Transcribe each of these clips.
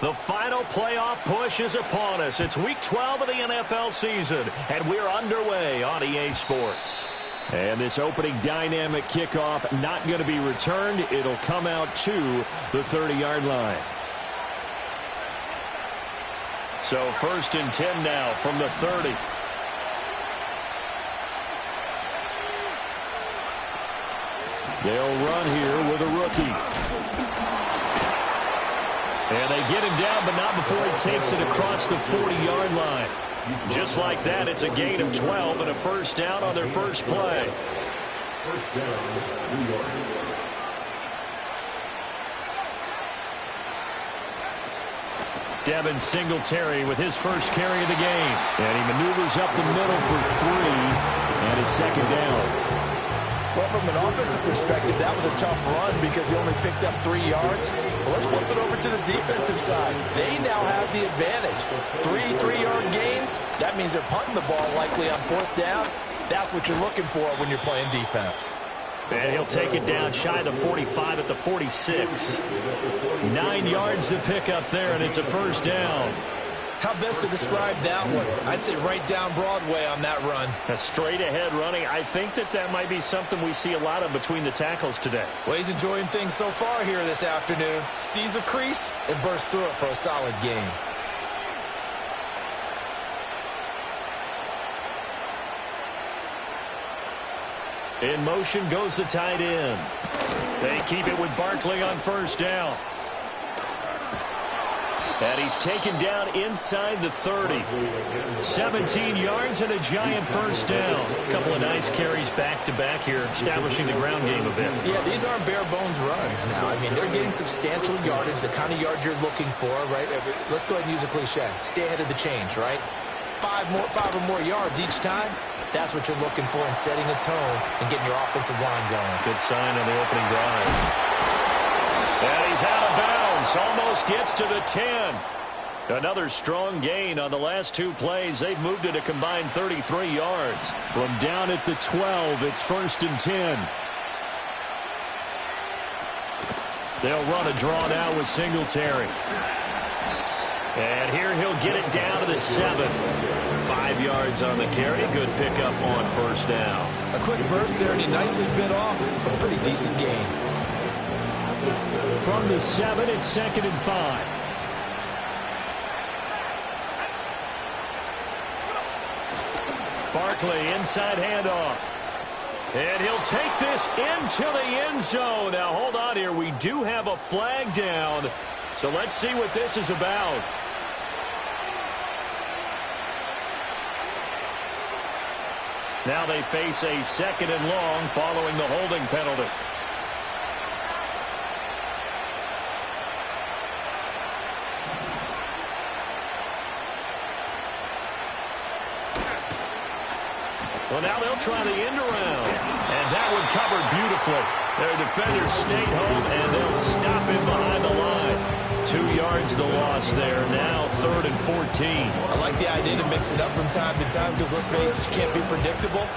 The final playoff push is upon us. It's Week 12 of the NFL season, and we're underway on EA Sports. And this opening dynamic kickoff not going to be returned. It'll come out to the 30-yard line. So 1st and 10 now from the 30. They'll run here with a rookie. And they get him down, but not before he takes it across the 40-yard line. Just like that, it's a gain of 12 and a first down on their first play. First down, New York. Devin Singletary with his first carry of the game. And he maneuvers up the middle for 3, and it's 2nd down. Well, from an offensive perspective, that was a tough run because he only picked up 3 yards. Well, let's flip it over to the defensive side. They now have the advantage. 3-3-yard gains, that means they're punting the ball likely on 4th down. That's what you're looking for when you're playing defense. And he'll take it down shy of the 45 at the 46. 9 yards to pick up there, and it's a first down. How best to describe that one? I'd say right down Broadway on that run. A straight-ahead running. I think that might be something we see a lot of between the tackles today. Well, he's enjoying things so far here this afternoon. Sees a crease and bursts through it for a solid game. In motion goes the tight end. They keep it with Barkley on first down. And he's taken down inside the 30. 17 yards and a giant first down. A couple of nice carries back-to-back here, establishing the ground game a bit. Yeah, these aren't bare-bones runs now. I mean, they're getting substantial yardage, the kind of yards you're looking for, right? Let's go ahead and use a cliche. Stay ahead of the change, right? 5 or more yards each time. That's what you're looking for in setting a tone and getting your offensive line going. Good sign on the opening drive. And he's out of bounds. Almost gets to the 10. Another strong gain on the last 2 plays. They've moved it a combined 33 yards. From down at the 12, it's 1st and 10. They'll run a draw now with Singletary. And here he'll get it down to the 7. 5 yards on the carry. Good pickup on first down. A quick burst there, and he nicely bit off a pretty decent gain. From the 7, it's 2nd and 5. Barkley, inside handoff. And he'll take this into the end zone. Now, hold on here. We do have a flag down. So let's see what this is about. Now they face a 2nd and long following the holding penalty. Well, now they'll try the end around. And that one covered beautifully. Their defenders stayed home, and they'll stop him behind the line. 2 yards the loss there. Now 3rd and 14. I like the idea to mix it up from time to time because, let's face it, you can't be predictable.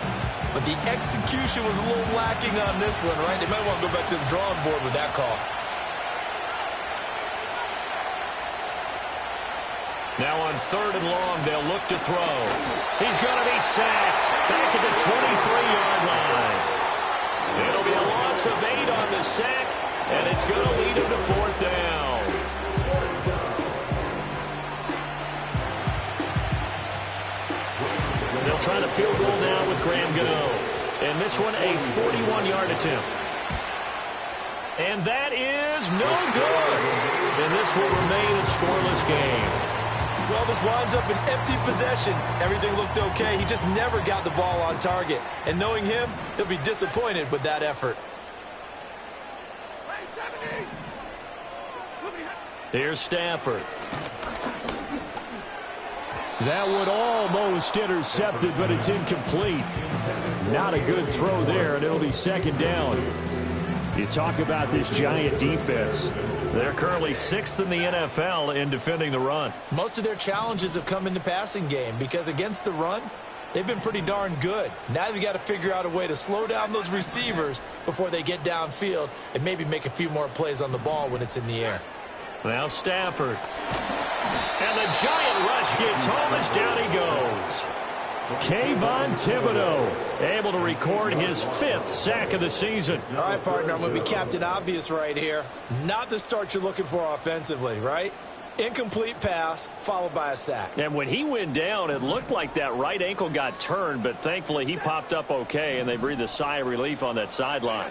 But the execution was a little lacking on this one, right? They might want to go back to the drawing board with that call. Now on 3rd and long, they'll look to throw. He's going to be sacked back at the 23-yard line. It'll be a loss of 8 on the sack, and it's going to lead him to 4th down. They'll try the field goal now with Graham Gano. And this one, a 41-yard attempt. And that is no good. And this will remain a scoreless game. Well, this winds up an empty possession. Everything looked okay. He just never got the ball on target. And knowing him, he'll be disappointed with that effort. Here's Stafford. That would almost intercepted, but it's incomplete. Not a good throw there, and it'll be 2nd down. You talk about this Giant defense. They're currently 6th in the NFL in defending the run. Most of their challenges have come in the passing game because against the run, they've been pretty darn good. Now they've got to figure out a way to slow down those receivers before they get downfield and maybe make a few more plays on the ball when it's in the air. Now Stafford. And the giant rush gets home as down he goes. Kayvon Thibodeaux able to record his 5th sack of the season. All right, partner, I'm going to be Captain Obvious right here. Not the start you're looking for offensively, right? Incomplete pass followed by a sack. And when he went down, it looked like that right ankle got turned, but thankfully he popped up okay, and they breathed a sigh of relief on that sideline.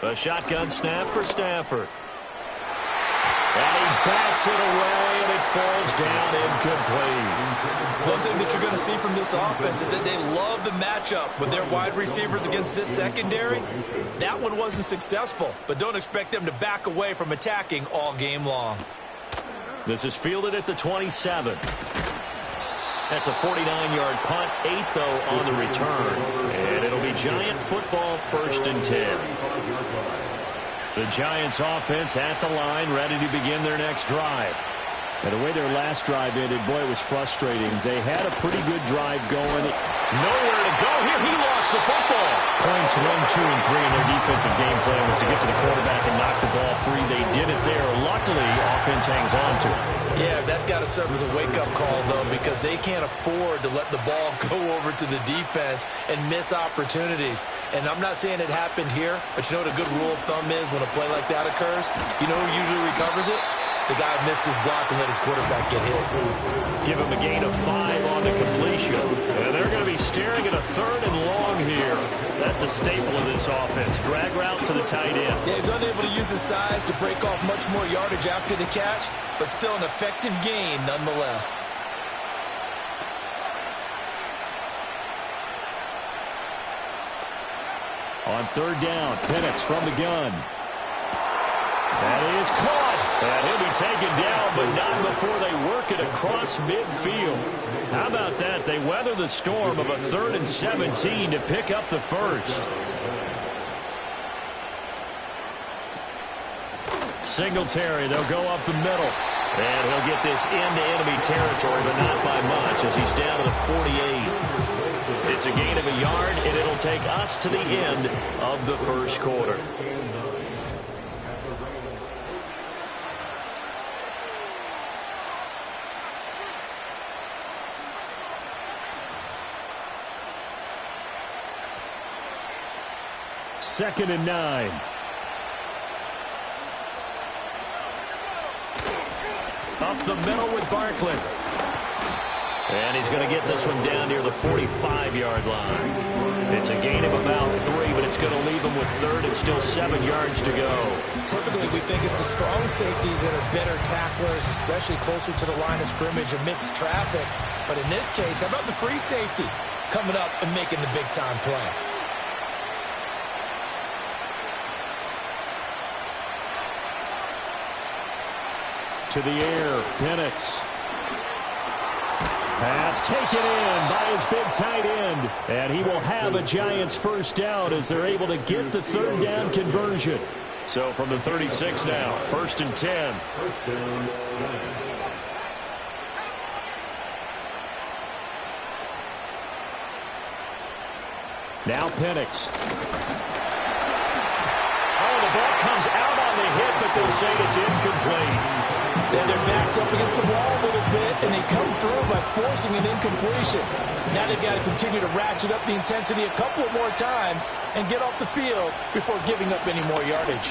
A shotgun snap for Stafford. And he backs it away, and it falls down incomplete. One thing that you're going to see from this offense is that they love the matchup with their wide receivers against this secondary. That one wasn't successful, but don't expect them to back away from attacking all game long. This is fielded at the 27. That's a 49-yard punt, 8 though on the return. And it'll be Giant football, 1st and 10. The Giants offense at the line, ready to begin their next drive. And the way their last drive ended, boy, it was frustrating. They had a pretty good drive going. Nowhere to go here. He lost the football. Points 1, 2, and 3 in their defensive game plan was to get to the quarterback and knock the ball free. They did it there. Luckily, offense hangs on to it. Yeah, that's got to serve as a wake-up call, though, because they can't afford to let the ball go over to the defense and miss opportunities. And I'm not saying it happened here, but you know what a good rule of thumb is when a play like that occurs? You know who usually recovers it? The guy missed his block and let his quarterback get hit. Give him a gain of 5 on the completion. And they're going to be staring at a 3rd and long here. That's a staple of this offense. Drag route to the tight end. Yeah, he's unable to use his size to break off much more yardage after the catch, but still an effective gain nonetheless. On 3rd down, Penix from the gun. That is caught. And he'll be taken down, but not before they work it across midfield. How about that? They weather the storm of a 3rd and 17 to pick up the 1st. Singletary, they'll go up the middle. And he'll get this into enemy territory, but not by much as he's down to the 48. It's a gain of a yard, and it'll take us to the end of the 1st quarter. Second and 9. Up the middle with Barkley. And he's going to get this one down near the 45-yard line. It's a gain of about 3, but it's going to leave him with 3rd and still 7 yards to go. Typically, we think it's the strong safeties that are better tacklers, especially closer to the line of scrimmage amidst traffic. But in this case, how about the free safety coming up and making the big-time play? To the air, Penix. Pass taken in by his big tight end. And he will have a Giants 1st down as they're able to get the 3rd down conversion. So from the 36 now, 1st and 10. Now Penix. Oh, the ball comes out on the hit, but they'll say it's incomplete. Then their back's up against the wall a little bit, and they come through by forcing an incompletion. Now they've got to continue to ratchet up the intensity a couple of more times and get off the field before giving up any more yardage.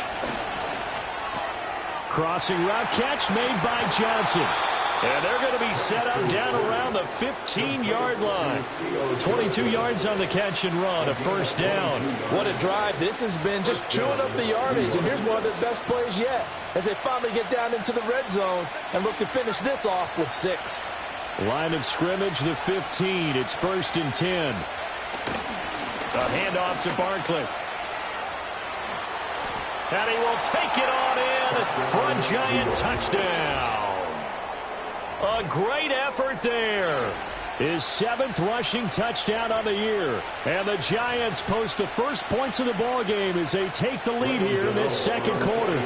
Crossing route catch made by Johnson. And they're going to be set up down around the 15-yard line. 22 yards on the catch and run, a 1st down. What a drive this has been, just chewing up the yardage. And here's one of their best plays yet as they finally get down into the red zone and look to finish this off with 6. Line of scrimmage, the 15. It's 1st and 10. A handoff to Barkley. And he will take it on in for a Giant touchdown. A great effort there. His 7th rushing touchdown on the year. And the Giants post the first points of the ball game as they take the lead here in this 2nd quarter.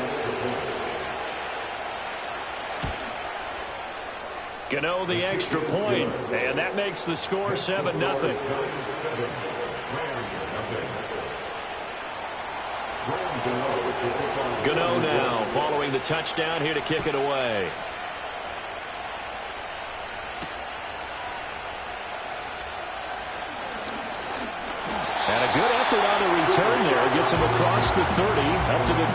Gano the extra point, and that makes the score 7-0. Gano now following the touchdown here to kick it away. And a good effort on the return there. Gets him across the 30, up to the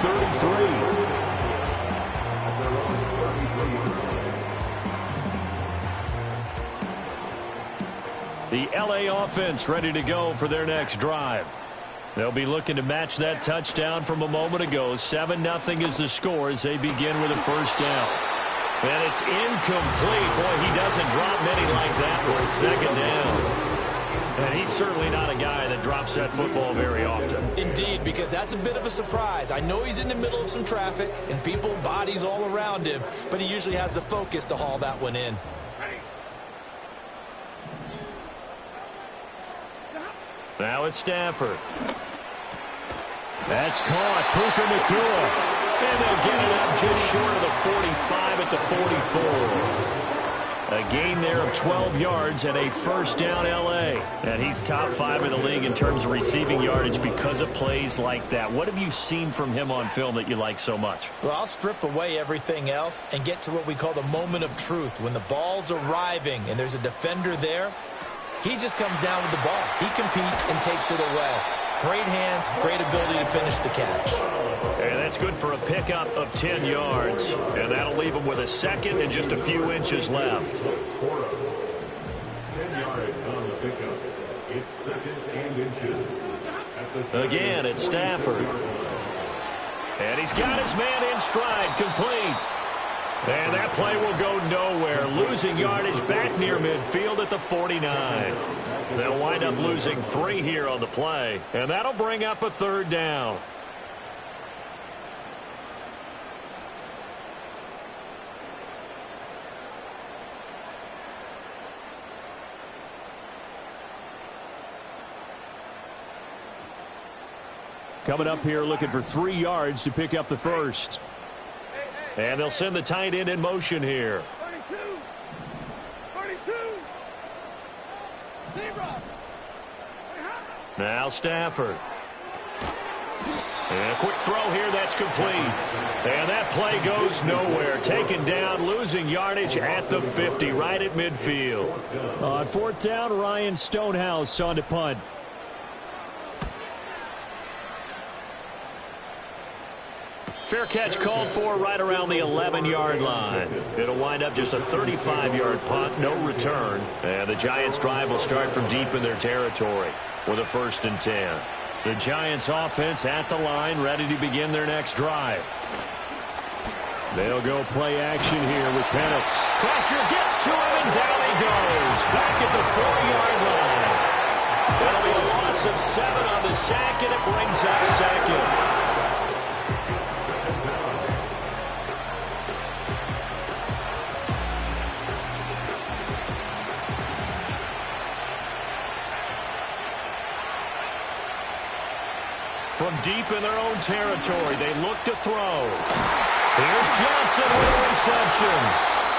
33. The LA offense ready to go for their next drive. They'll be looking to match that touchdown from a moment ago. 7-0 is the score as they begin with a first down. And it's incomplete. Boy, he doesn't drop many like that one. Second down. And he's certainly not a guy that drops that football very often. Indeed, because that's a bit of a surprise. I know he's in the middle of some traffic and people, bodies all around him, but he usually has the focus to haul that one in. Now it's Stafford. That's caught. Puka Nacua. And they'll get it up just short of the 45 at the 44. A gain there of 12 yards and a first down LA. And he's top 5 in the league in terms of receiving yardage because of plays like that. What have you seen from him on film that you like so much? Well, I'll strip away everything else and get to what we call the moment of truth. When the ball's arriving and there's a defender there, he just comes down with the ball. He competes and takes it away. Great hands, great ability to finish the catch. And that's good for a pickup of 10 yards. And that'll leave him with a second and just a few inches left. 10 yards on the pickup. It's second and inches. Again, it's Stafford. And he's got his man in stride, complete. And that play will go nowhere. Losing yardage back near midfield at the 49. They'll wind up losing 3 here on the play. And that'll bring up a third down. Coming up here looking for 3 yards to pick up the first. And they'll send the tight end in motion here. 32. Now Stafford. And a quick throw here, that's complete. And that play goes nowhere. Taken down, losing yardage at the 50, right at midfield. On fourth down, Ryan Stonehouse on to punt. Fair catch called for right around the 11-yard line. It'll wind up just a 35-yard punt, no return. And the Giants' drive will start from deep in their territory with a 1st and 10. The Giants' offense at the line, ready to begin their next drive. They'll go play action here with Penix. Pressure gets to him, and down he goes. Back at the 4-yard line. That'll be a loss of 7 on the sack, and it brings up second. From deep in their own territory, they look to throw. Here's Johnson with a reception.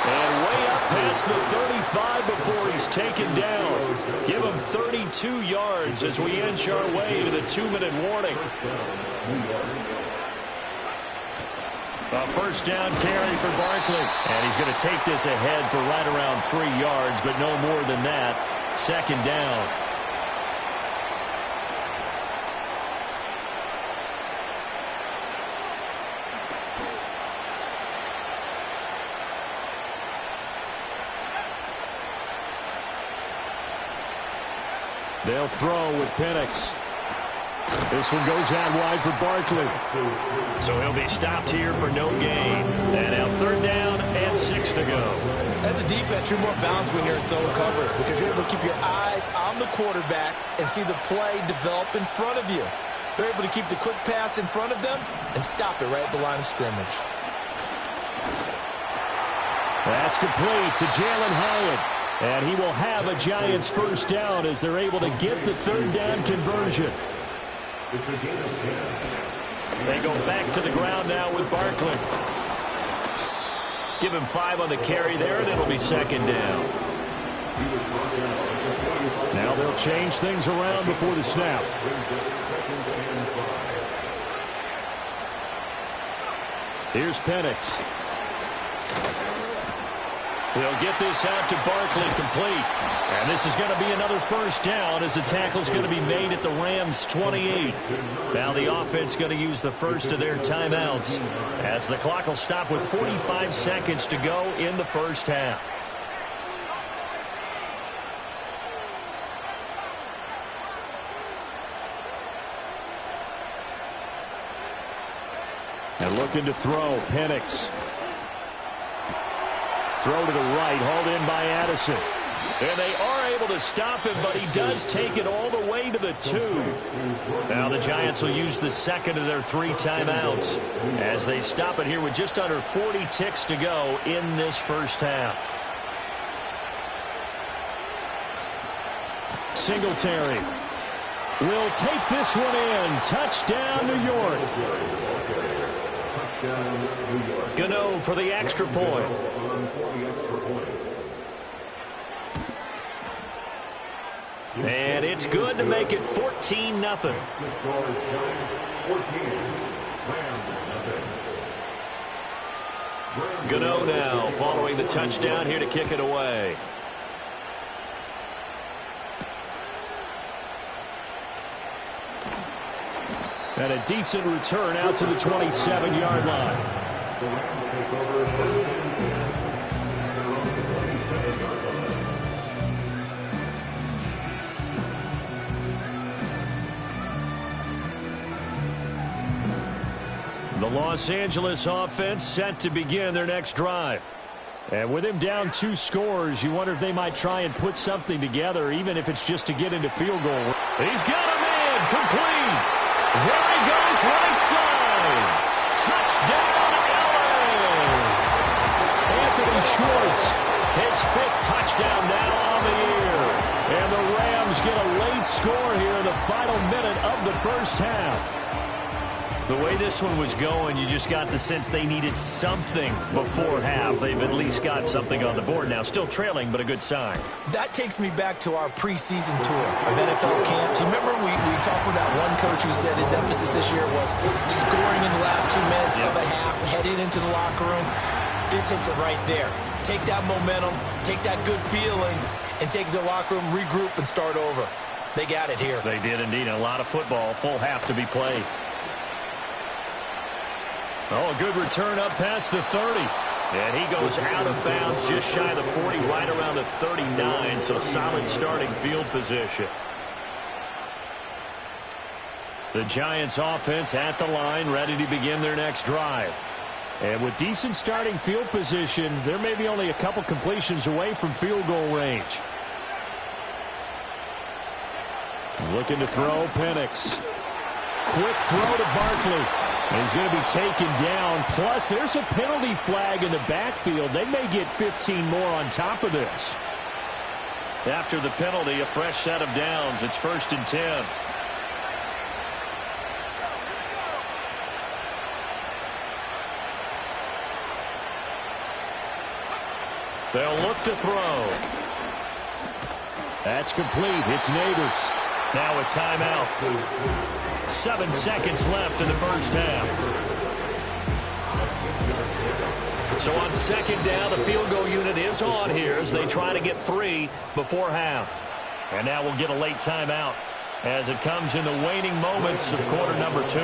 And way up past the 35 before he's taken down. Give him 32 yards as we inch our way to the 2-minute warning. A first down carry for Barkley. And he's going to take this ahead for right around 3 yards, but no more than that. Second down. They'll throw with Penix. This one goes out wide for Barkley. So he'll be stopped here for no gain. And now 3rd down and 6 to go. As a defense, you're more balanced when you're in zone coverage because you're able to keep your eyes on the quarterback and see the play develop in front of you. They're able to keep the quick pass in front of them and stop it right at the line of scrimmage. That's complete to Jalen Hyatt. And he will have a Giants first down as they're able to get the 3rd down conversion. They go back to the ground now with Barkley. Give him 5 on the carry there, and it'll be 2nd down. Now they'll change things around before the snap. Here's Penix. He'll get this out to Barkley, complete. And this is going to be another first down as the tackle is going to be made at the Rams' 28. Now the offense going to use the first of their timeouts as the clock will stop with 45 seconds to go in the first half. And looking to throw, Penix. Throw to the right, hauled in by Addison. And they are able to stop him, but he does take it all the way to the 2. Now the Giants will use the second of their 3 timeouts as they stop it here with just under 40 ticks to go in this first half. Singletary will take this one in. Touchdown, New York. Gano for the extra point. And it's good to make it 14-0. Gano now following the touchdown here to kick it away. And a decent return out to the 27-yard line. The Rams take over first and 10. The Los Angeles offense set to begin their next drive. And with him down 2 scores, you wonder if they might try and put something together, even if it's just to get into field goal. He's got a man, complete. There he goes, right side. Touchdown, LA. Anthony Schwartz, his 5th touchdown now on the year. And the Rams get a late score here in the final minute of the first half. The way this one was going, you just got the sense they needed something before half. They've at least got something on the board now. Still trailing, but a good sign. That takes me back to our preseason tour of NFL camps. You remember we talked with that one coach who said his emphasis this year was scoring in the last 2 minutes of a half, heading into the locker room. This hits it right there. Take that momentum, take that good feeling, and take it to the locker room, regroup, and start over. They got it here. They did indeed. A lot of football, full half to be played. Oh, a good return up past the 30. And he goes out of bounds just shy of the 40, right around the 39. So solid starting field position. The Giants offense at the line, ready to begin their next drive. And with decent starting field position, they're maybe only a couple completions away from field goal range. Looking to throw, Penix. Quick throw to Barkley. And he's going to be taken down. Plus, there's a penalty flag in the backfield. They may get 15 more on top of this. After the penalty, a fresh set of downs. It's 1st and 10. They'll look to throw. That's complete. It's Neighbors. Now a timeout. 7 seconds left in the first half. So on 2nd down, the field goal unit is on here as they try to get 3 before half. And now we'll get a late timeout as it comes in the waning moments of quarter number 2.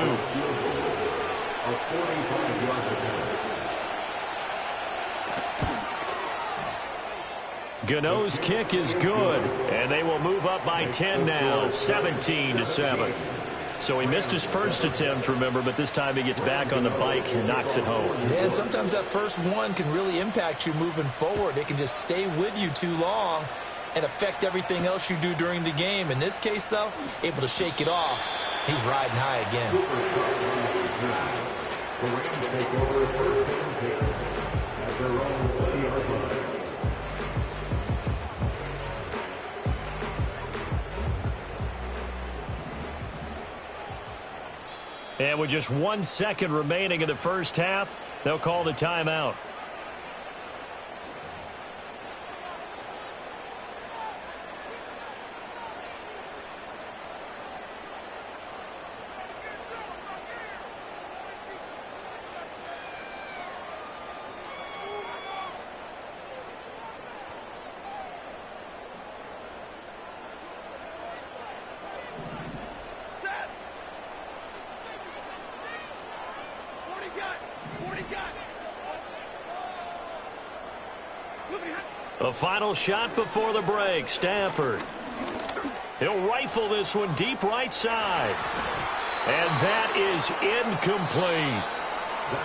Gano's kick is good, and they will move up by 10 now, 17-7. So he missed his first attempt, remember, but this time he gets back on the bike and knocks it home. Yeah, and sometimes that first one can really impact you moving forward. It can just stay with you too long and affect everything else you do during the game. In this case, though, able to shake it off. He's riding high again. The Rams take over 1st and 10 at their own 30-yard line. And with just 1 second remaining in the first half, they'll call the timeout. The final shot before the break. Stafford. He'll rifle this one deep right side. And that is incomplete.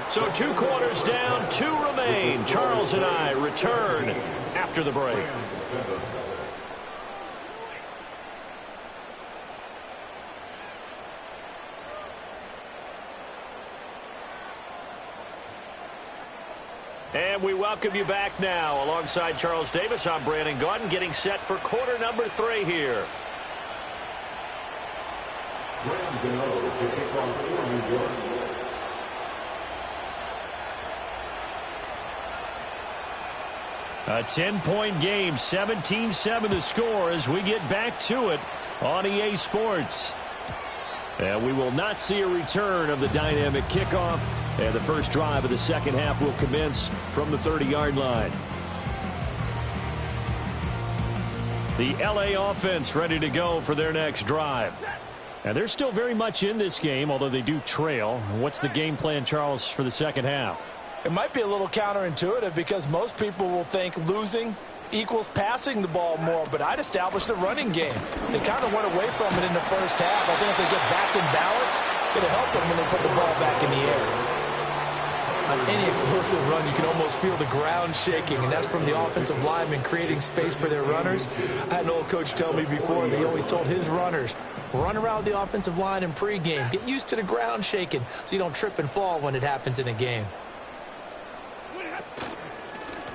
So 2 quarters down, 2 remain. Charles and I return after the break. And we welcome you back now. Alongside Charles Davis, I'm Brandon Gaudin, getting set for quarter number 3 here. Rams and O to kick off for New York. A 10-point game, 17-7 the score as we get back to it on EA Sports. And we will not see a return of the dynamic kickoff. And the first drive of the second half will commence from the 30-yard line. The LA offense ready to go for their next drive. And they're still very much in this game, although they do trail. What's the game plan, Charles, for the second half? It might be a little counterintuitive because most people will think losing equals passing the ball more, but I'd establish the running game. They kind of went away from it in the first half. I think if they get back in balance, it'll help them when they put the ball back in the air. On any explosive run, you can almost feel the ground shaking, and that's from the offensive linemen creating space for their runners. I had an old coach tell me before, they always told his runners, run around the offensive line in pregame. Get used to the ground shaking so you don't trip and fall when it happens in a game.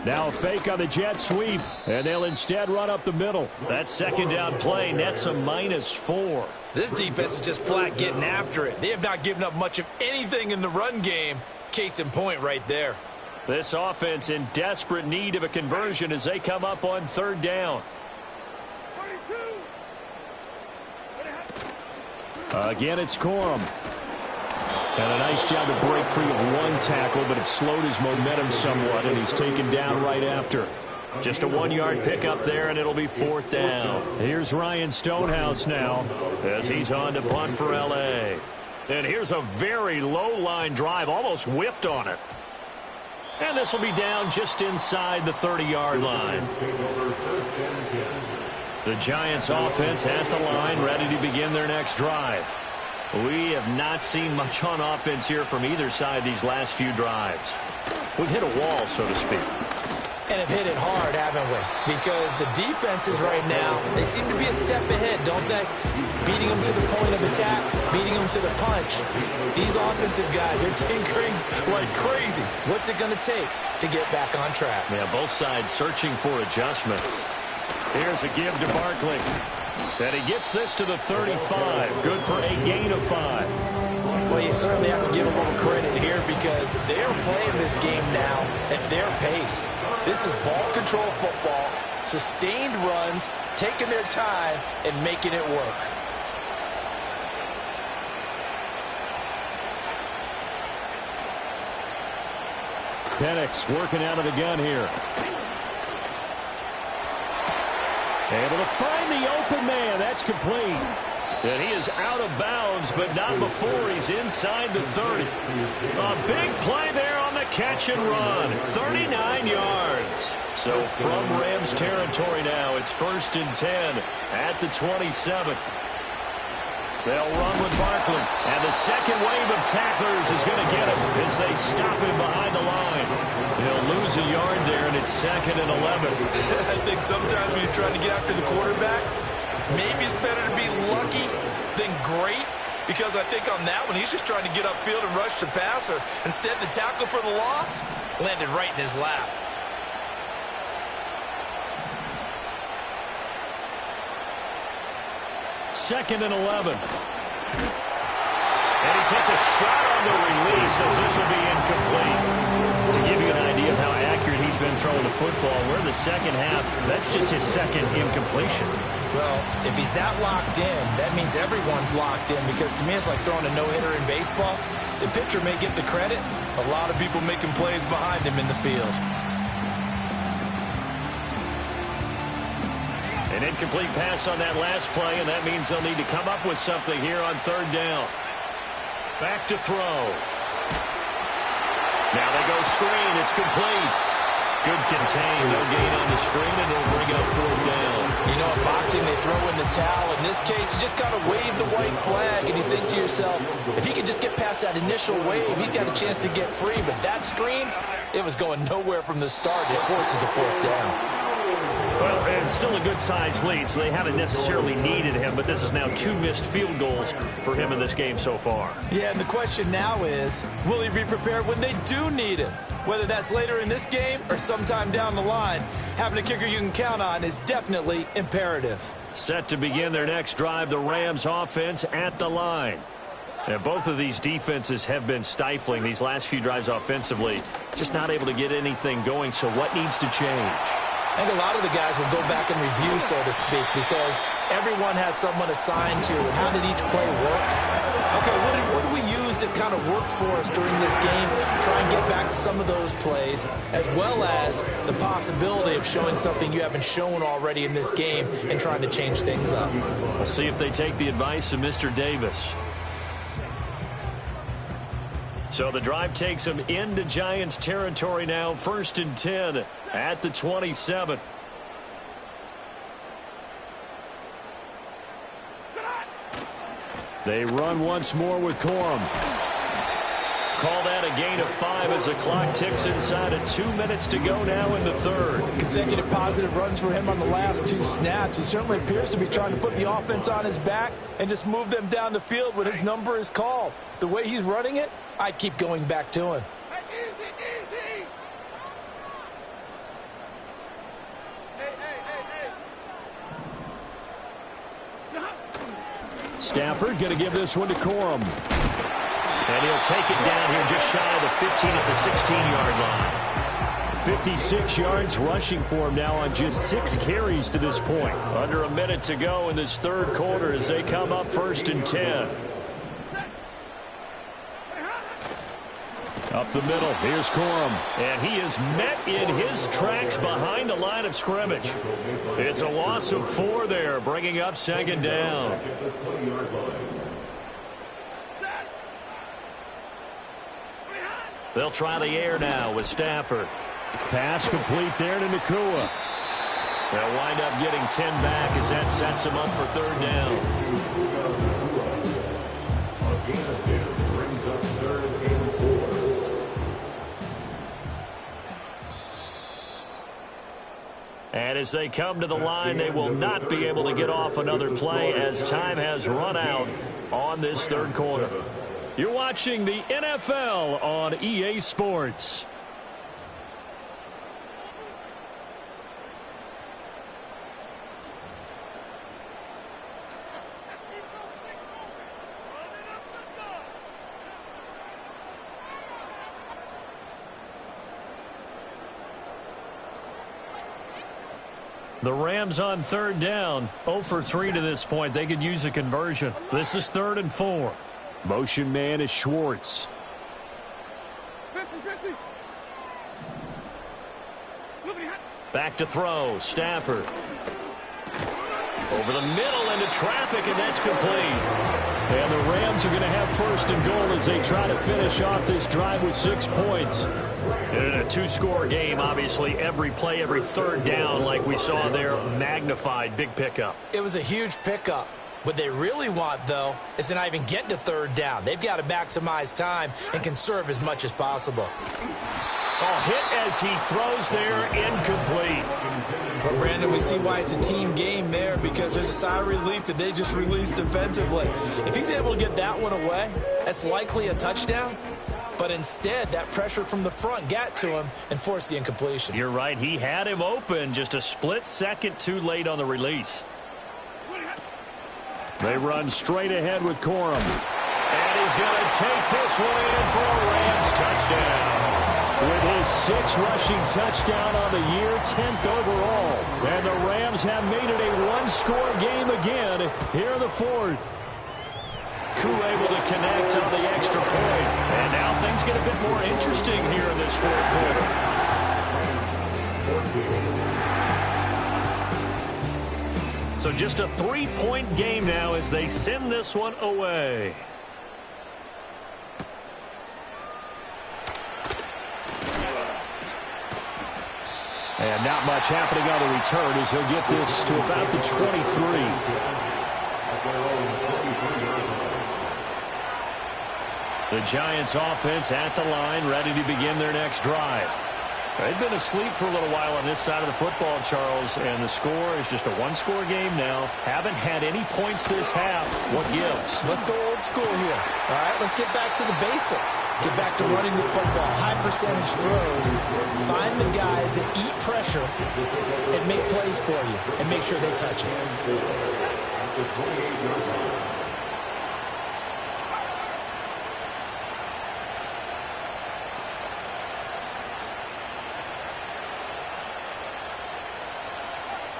Now a fake on the jet sweep, and they'll instead run up the middle. That second down play nets a -4. This defense is just flat getting after it. They have not given up much of anything in the run game. Case in point right there. This offense in desperate need of a conversion as they come up on 3rd down. Again, it's Corum. And a nice job to break free of 1 tackle, but it slowed his momentum somewhat, and he's taken down right after. Just a 1-yard pickup there, and it'll be 4th down. Here's Ryan Stonehouse now as he's on to punt for L.A. And here's a very low line drive, almost whiffed on it. And this will be down just inside the 30-yard line. The Giants offense at the line, ready to begin their next drive. We have not seen much on offense here from either side these last few drives. We've hit a wall, so to speak. And have hit it hard, haven't we? Because the defenses right now, they seem to be a step ahead, don't they? Beating them to the point of attack, beating them to the punch. These offensive guys are tinkering like crazy. What's it going to take to get back on track? Yeah, both sides searching for adjustments. Here's a give to Barkley. And he gets this to the 35. Good for a gain of 5. Well, you certainly have to give a little credit here because they're playing this game now at their pace. This is ball control football, sustained runs, taking their time, and making it work. Penix working out of the gun here. Able to find the open man. That's complete. And he is out of bounds, but not before he's inside the 30. A big play there on the catch and run. 39 yards. So from Rams territory now, it's 1st and 10 at the 27. They'll run with Barkley. And the second wave of tacklers is going to get him as they stop him behind the line. He'll lose a yard there, and it's 2nd and 11. I think sometimes when you're trying to get after the quarterback, maybe it's better to be lucky than great, because I think on that one, he's just trying to get upfield and rush the passer. Instead, the tackle for the loss landed right in his lap. Second and 11. And he takes a shot on the release as this will be incomplete. To give you an idea of how accurate he's been throwing the football, we're in the second half. That's just his second incompletion. Well, if he's that locked in, that means everyone's locked in, because to me it's like throwing a no-hitter in baseball. The pitcher may get the credit. A lot of people making plays behind him in the field. An incomplete pass on that last play, and that means they'll need to come up with something here on 3rd down. Back to throw. Now they go screen. It's complete. Good contain. No gain on the screen, and it'll bring up 4th down. You know, in boxing, they throw in the towel. In this case, you just got to wave the white flag, and you think to yourself, if he can just get past that initial wave, he's got a chance to get free. But that screen, it was going nowhere from the start. It forces a 4th down. Well, it's still a good-sized lead, so they haven't necessarily needed him, but this is now 2 missed field goals for him in this game so far. Yeah, and the question now is, will he be prepared when they do need him? Whether that's later in this game or sometime down the line, having a kicker you can count on is definitely imperative. Set to begin their next drive, the Rams offense at the line. And both of these defenses have been stifling these last few drives offensively, just not able to get anything going, so what needs to change? I think a lot of the guys will go back and review, so to speak, because everyone has someone assigned to how did each play work. Okay, what do we use that kind of worked for us during this game? Try and get back to some of those plays, as well as the possibility of showing something you haven't shown already in this game and trying to change things up. We'll see if they take the advice of Mr. Davis. So the drive takes them into Giants territory now, 1st and 10 at the 27. They run once more with Corum. Call that a gain of 5 as the clock ticks inside of 2 minutes to go now in the 3rd. Consecutive positive runs for him on the last 2 snaps. He certainly appears to be trying to put the offense on his back and just move them down the field when his number is called. The way he's running it, I keep going back to him. Stafford going to give this one to Corum. And he'll take it down here just shy of the 15 at the 16-yard line. 56 yards rushing for him now on just 6 carries to this point. Under a minute to go in this 3rd quarter as they come up 1st and 10. Up the middle, here's Corum. And he is met in his tracks behind the line of scrimmage. It's a loss of 4 there, bringing up 2nd down. They'll try the air now with Stafford. Pass complete there to Nacua. They'll wind up getting 10 back as that sets them up for 3rd down. A gain of 2 brings up 3rd and 4. And as they come to the line, they will not be able to get off another play as time has run out on this 3rd quarter. You're watching the NFL on EA Sports. The Rams on 3rd down, 0 for 3 to this point. They could use a conversion. This is 3rd and 4. Motion man is Schwartz. Back to throw, Stafford. Over the middle into traffic, and that's complete. And the Rams are going to have 1st and goal as they try to finish off this drive with 6 points. And in a 2-score game, obviously, every play, every 3rd down, like we saw there, magnified, big pickup. It was a huge pickup. What they really want, though, is to not even get to 3rd down. They've got to maximize time and conserve as much as possible. Oh, hit as he throws there, incomplete. But, Brandon, we see why it's a team game there, because there's a sigh of relief that they just released defensively. If he's able to get that one away, that's likely a touchdown. But instead, that pressure from the front got to him and forced the incompletion. You're right. He had him open, just a split second too late on the release. They run straight ahead with Corum. And he's going to take this one in for a Rams touchdown. With his 6th rushing touchdown on the year, 10th overall. And the Rams have made it a 1-score game again here in the 4th. Koo able to connect on the extra point. And now things get a bit more interesting here in this 4th quarter. So just a 3-point game now as they send this one away. And not much happening on the return as he'll get this to about the 23. The Giants offense at the line, ready to begin their next drive. They've been asleep for a little while on this side of the football, Charles, and the score is just a one-score game now. Haven't had any points this half. What gives? Let's go old school here. All right, let's get back to the basics. Get back to running the football, high percentage throws. Find the guys that eat pressure and make plays for you and make sure they touch it.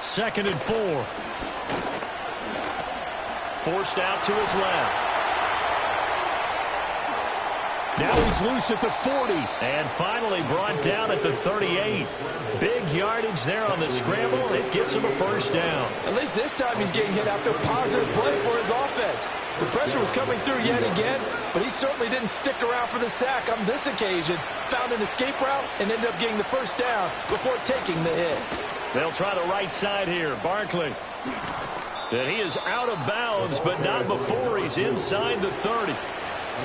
Second and 4. Forced out to his left. Now he's loose at the 40. And finally brought down at the 38. Big yardage there on the scramble. It gets him a first down. At least this time he's getting hit after a positive play for his offense. The pressure was coming through yet again, but he certainly didn't stick around for the sack on this occasion. Found an escape route and ended up getting the first down before taking the hit. They'll try the right side here. Barkley. And he is out of bounds, but not before he's inside the 30.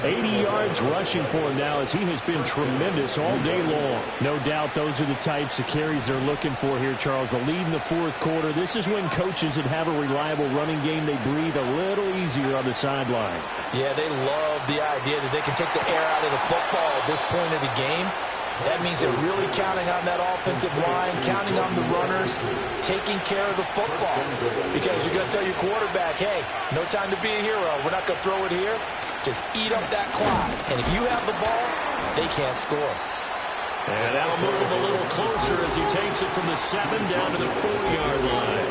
80 yards rushing for him now as he has been tremendous all day long. No doubt those are the types of carries they're looking for here, Charles. The lead in the fourth quarter. This is when coaches that have a reliable running game, they breathe a little easier on the sideline. Yeah, they love the idea that they can take the air out of the football at this point of the game. That means they're really counting on that offensive line, counting on the runners, taking care of the football. Because you're going to tell your quarterback, hey, no time to be a hero. We're not going to throw it here. Just eat up that clock. And if you have the ball, they can't score. And that'll move him a little closer as he takes it from the 7 down to the 4-yard line.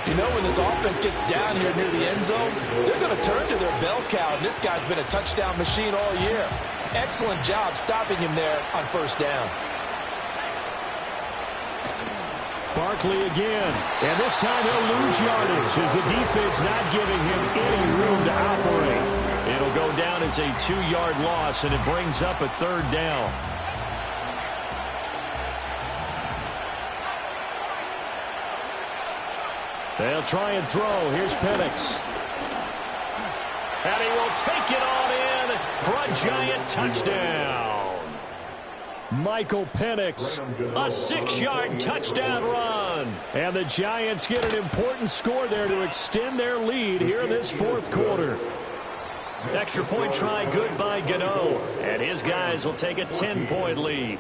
You know, when this offense gets down here near the end zone, they're going to turn to their bell cow. And this guy's been a touchdown machine all year. Excellent job stopping him there on first down. Barkley again. And this time he'll lose yardage as the defense not giving him any room to operate. It'll go down as a 2-yard loss, and it brings up a third down. They'll try and throw. Here's Penix. And he will take it on in for a Giant touchdown. Michael Penix, a 6-yard touchdown run. And the Giants get an important score there to extend their lead here in this fourth quarter. Extra point try good by Gano. And his guys will take a 10-point lead.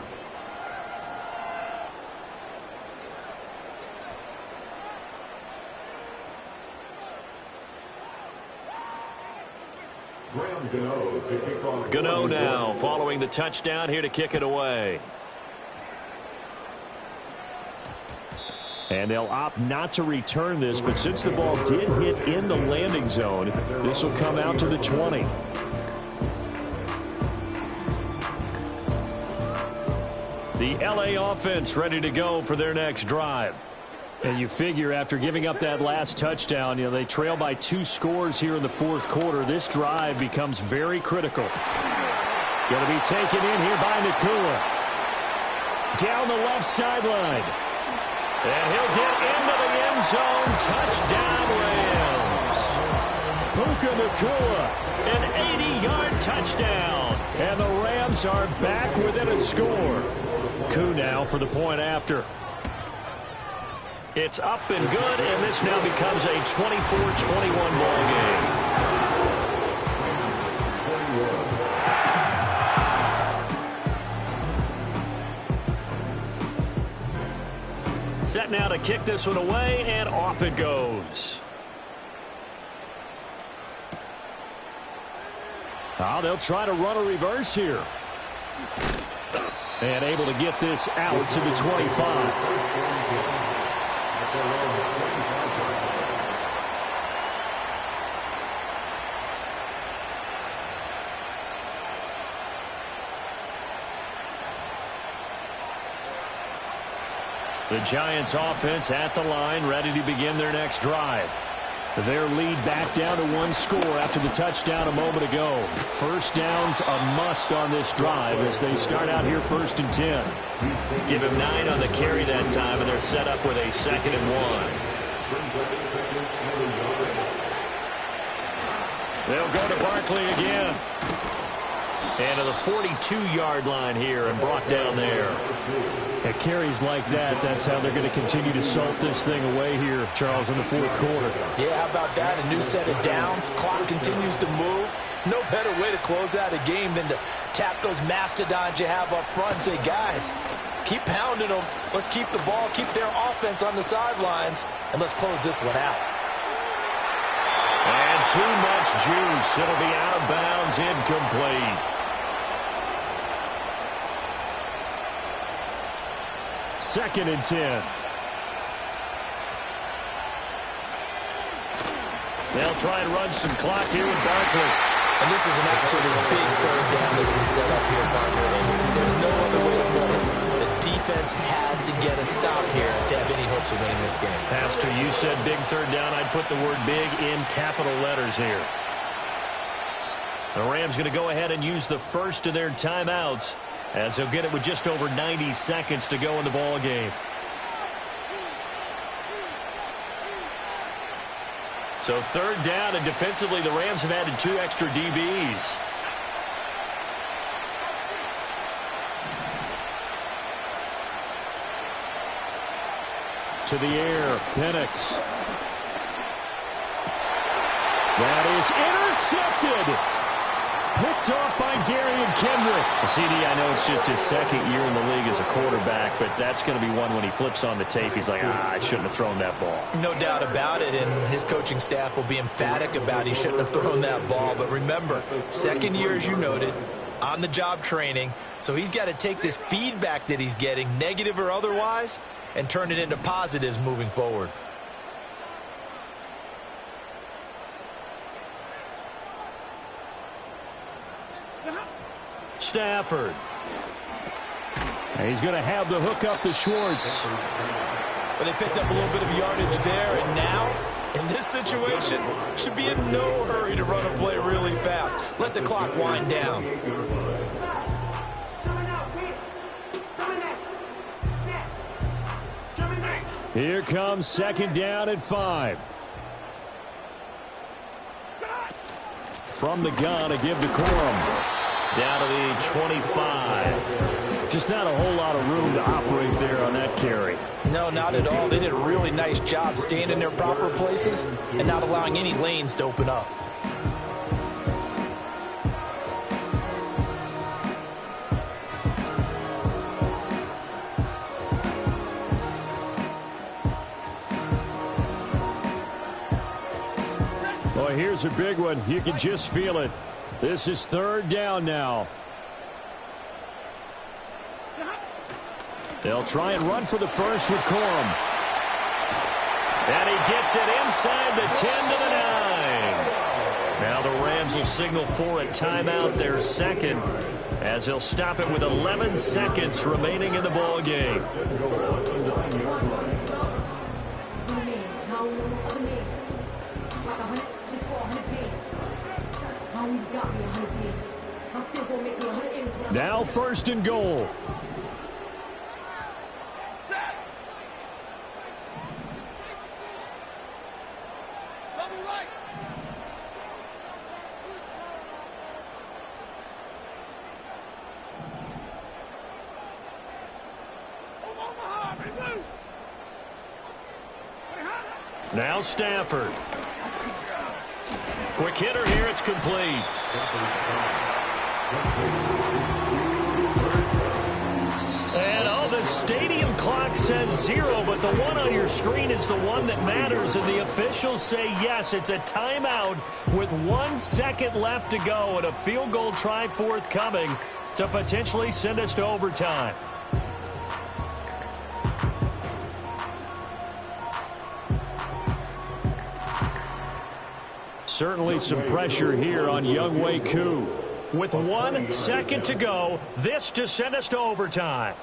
Gano now following the touchdown here to kick it away. And they'll opt not to return this, but since the ball did hit in the landing zone, this will come out to the 20. The LA offense ready to go for their next drive. And you figure after giving up that last touchdown, you know, they trail by 2 scores here in the fourth quarter. This drive becomes very critical. Going to be taken in here by Nacua. Down the left sideline. And he'll get into the end zone. Touchdown, Rams. Puka Nacua, an 80-yard touchdown. And the Rams are back within a score. Koo now for the point after. It's up and good, and this now becomes a 24-21 ball game. Set now to kick this one away, and off it goes. Oh, they'll try to run a reverse here. And able to get this out to the 25. The Giants offense at the line, ready to begin their next drive. Their lead back down to one score after the touchdown a moment ago. First down's a must on this drive as they start out here 1st and 10. Give him 9 on the carry that time, and they're set up with a 2nd and 1. They'll go to Barkley again. And to the 42-yard line here and brought down there. At carries like that, that's how they're going to continue to salt this thing away here, Charles, in the 4th quarter. Yeah, how about that? A new set of downs. Clock continues to move. No better way to close out a game than to tap those mastodons you have up front and say, guys, keep pounding them. Let's keep the ball, keep their offense on the sidelines, and let's close this one out. And too much juice. It'll be out of bounds, incomplete. 2nd and 10. They'll try and run some clock here with Barkley. And this is an absolutely big 3rd down that's been set up here, partner. And there's no other way to put it. The defense has to get a stop here to have any hopes of winning this game. Pastor, you said big 3rd down. I'd put the word big in capital letters here. The Rams going to go ahead and use the first of their timeouts, as they'll get it with just over 90 seconds to go in the ball game. So 3rd down, and defensively the Rams have added 2 extra DBs. To the air, Penix. That is intercepted. Picked off by Darian Kendrick. CD, I know it's just his 2nd year in the league as a quarterback, but that's going to be one when he flips on the tape. He's like, I shouldn't have thrown that ball. No doubt about it, and his coaching staff will be emphatic about he shouldn't have thrown that ball. But remember, 2nd year, as you noted, on-the-job training, so he's got to take this feedback that he's getting, negative or otherwise, and turn it into positives moving forward. Stafford. And he's going to have the hook up to Schwartz. Well, they picked up a little bit of yardage there, and now, in this situation, should be in no hurry to run a play really fast. Let the clock wind down. Here comes 2nd down and 5. From the gun, a give to Corum. Down to the 25. Just not a whole lot of room to operate there on that carry. No, not at all. They did a really nice job staying in their proper places and not allowing any lanes to open up. Well, here's a big one. You can just feel it. This is 3rd down now. They'll try and run for the first with Corum. And he gets it inside the 10 to the 9. Now the Rams will signal for a timeout, their 2nd, as they'll stop it with 11 seconds remaining in the ball game. Now 1st and goal. Now Stafford. Quick hitter here, it's complete. And the stadium clock says 0, but the one on your screen is the one that matters, and the officials say yes, it's a timeout with 1 second left to go and a field goal try forthcoming to potentially send us to overtime. Certainly some pressure here on Younghoe Koo. With 1 second to go, this to send us to overtime.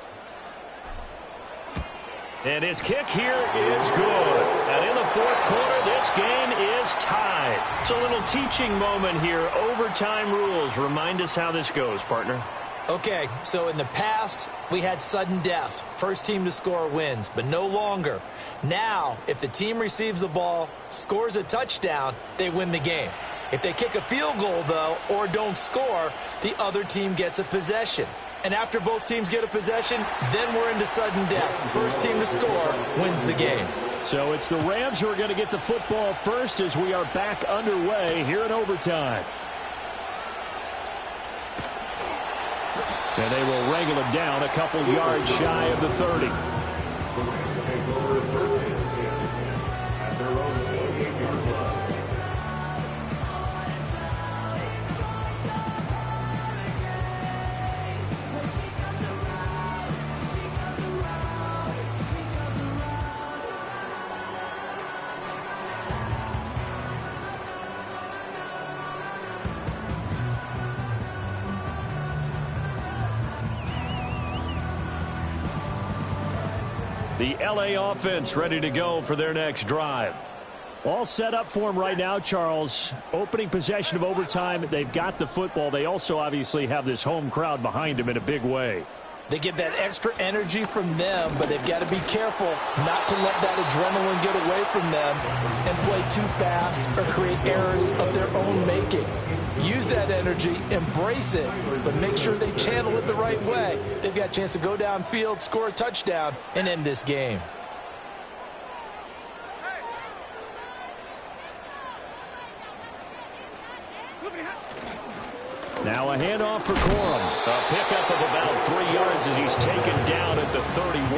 And his kick here is good. And in the fourth quarter, this game is tied. It's a little teaching moment here. Overtime rules. Remind us how this goes, partner. Okay, so in the past, we had sudden death. First team to score wins, but no longer. Now, if the team receives the ball, scores a touchdown, they win the game. If they kick a field goal, though, or don't score, the other team gets a possession. And after both teams get a possession, then we're into sudden death. First team to score wins the game. So it's the Rams who are going to get the football first as we are back underway here in overtime. And they will wrangle him down a couple yards shy of the 30. The LA offense ready to go for their next drive. All set up for them right now, Charles. Opening possession of overtime. They've got the football. They also obviously have this home crowd behind them in a big way. They get that extra energy from them, but they've got to be careful not to let that adrenaline get away from them and play too fast or create errors of their own making. Use that energy, embrace it, but make sure they channel it the right way. They've got a chance to go downfield, score a touchdown, and end this game. Now a handoff for Corum. A pickup of about 3 yards as he's taken down at the 31.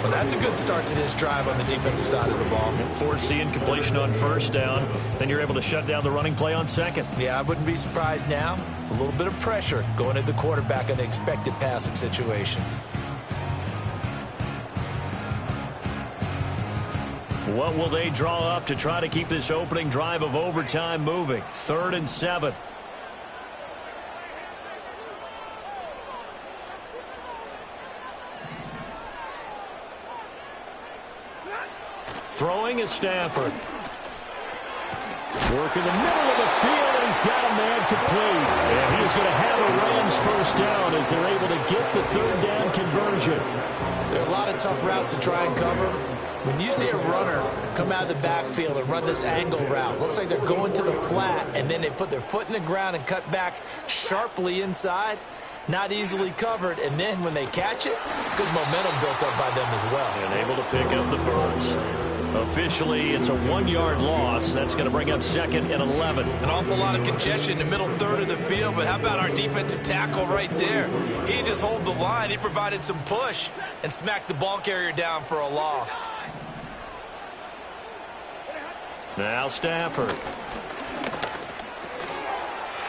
Well, that's a good start to this drive on the defensive side of the ball. Force the incompletion on first down. Then you're able to shut down the running play on second. Yeah, I wouldn't be surprised now. A little bit of pressure going at the quarterback in an expected passing situation. What will they draw up to try to keep this opening drive of overtime moving? 3rd and 7. Throwing is Stafford. Work in the middle of the field, and he's got a man complete. And he's going to have a Rams first down as they're able to get the 3rd down conversion. There are a lot of tough routes to try and cover. When you see a runner come out of the backfield and run this angle route, looks like they're going to the flat, and then they put their foot in the ground and cut back sharply inside. Not easily covered, and then when they catch it, good momentum built up by them as well. And able to pick up the first. Officially, it's a 1-yard loss. That's going to bring up 2nd and 11. An awful lot of congestion in the middle third of the field, but how about our defensive tackle right there? He didn't just hold the line. He provided some push and smacked the ball carrier down for a loss. Now Stafford.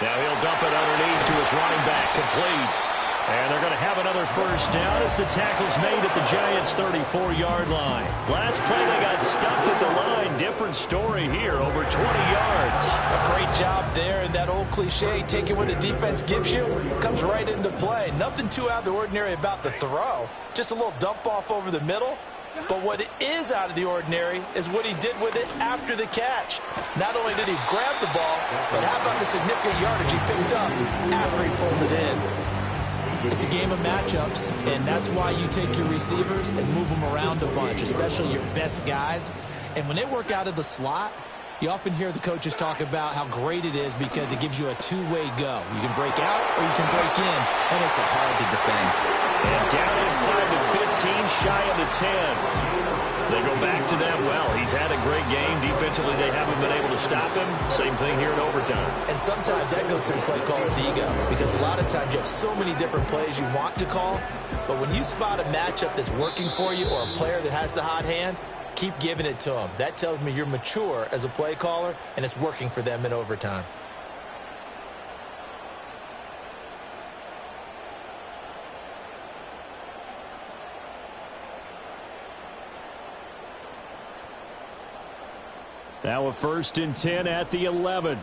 Now he'll dump it underneath to his running back, complete. And they're going to have another first down as the tackle's made at the Giants' 34-yard line. Last play, they got stuffed at the line. Different story here, over 20 yards. A great job there, and that old cliche, taking what the defense gives you, comes right into play. Nothing too out of the ordinary about the throw. Just a little dump off over the middle. But what is out of the ordinary is what he did with it after the catch. Not only did he grab the ball, but how about the significant yardage he picked up after he pulled it in. It's a game of matchups, and that's why you take your receivers and move them around a bunch, especially your best guys. And when they work out of the slot, you often hear the coaches talk about how great it is because it gives you a two-way go. You can break out or you can break in. That makes it hard to defend. And down inside the 15, shy of the 10. They go back to that. Well, he's had a great game. Defensively, they haven't been able to stop him. Same thing here in overtime. And sometimes that goes to the play caller's ego because a lot of times you have so many different plays you want to call. But when you spot a matchup that's working for you or a player that has the hot hand, keep giving it to them. That tells me you're mature as a play caller, and it's working for them in overtime. Now a 1st and 10 at the 11.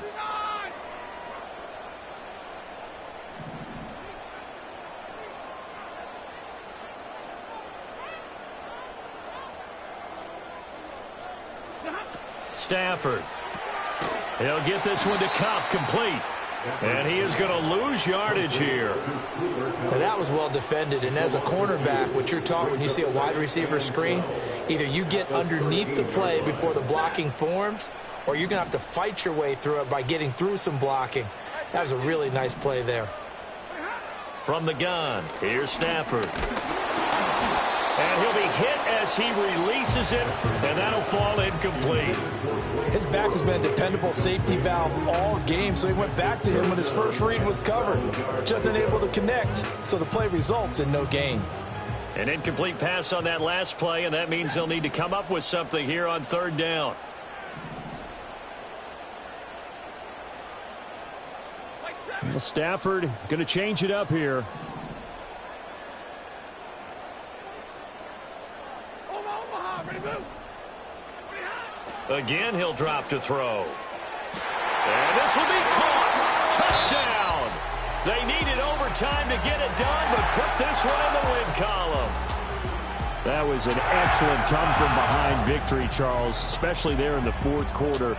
Stafford. He'll get this one to Kupp, complete. And he is going to lose yardage here. Now that was well defended, and as a cornerback, what you're taught when you see a wide receiver screen, either you get underneath the play before the blocking forms, or you're going to have to fight your way through it by getting through some blocking. That was a really nice play there. From the gun, here's Stafford. And he'll be hit as he releases it, and that'll fall incomplete. His back has been a dependable safety valve all game, so he went back to him when his first read was covered. Just unable to connect, so the play results in no gain. An incomplete pass on that last play, and that means they'll need to come up with something here on third down. Well, Stafford going to change it up here. Again, he'll drop to throw. And this will be caught. Touchdown. They needed overtime to get it done, but put this one in the win column. That was an excellent come-from-behind victory, Charles, especially there in the fourth quarter.